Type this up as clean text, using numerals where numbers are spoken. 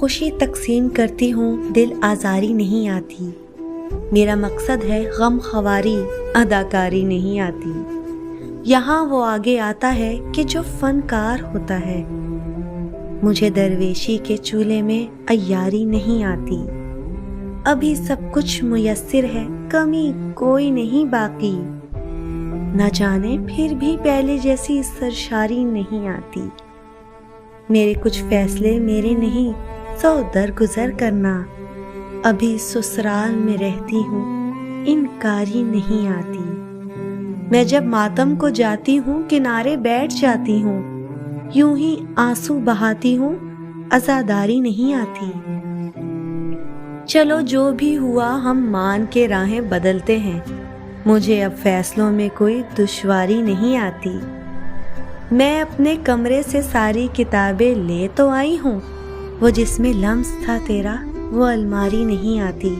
خوشی تقسیم کرتی ہوں دل آزاری نہیں آتی، میرا مقصد ہے غم خواری اداکاری نہیں آتی، یہاں وہ آگے آتا ہے کہ جو فنکار ہوتا ہے، مجھے درویشی کے چولہے میں عیاری نہیں آتی، ابھی سب کچھ میسر ہے کمی کوئی نہیں باقی، نہ جانے پھر بھی پہلے جیسی سرشاری نہیں آتی، میرے کچھ فیصلے میرے نہیں سو درگزر کرنا، ابھی سسرال میں رہتی ہوں انکاری نہیں آتی، میں جب ماتم کو جاتی ہوں کنارے بیٹھ جاتی ہوں، یوں ہی آنسو بہاتی ہوں عزاداری نہیں آتی، چلو جو بھی ہوا ہم مان کے راہیں بدلتے ہیں، مجھے اب فیصلوں میں کوئی دشواری نہیں آتی، میں اپنے کمرے سے ساری کتابیں لے تو آئی ہوں، وہ جس میں لمس تھا تیرا وہ الماری نہیں آتی،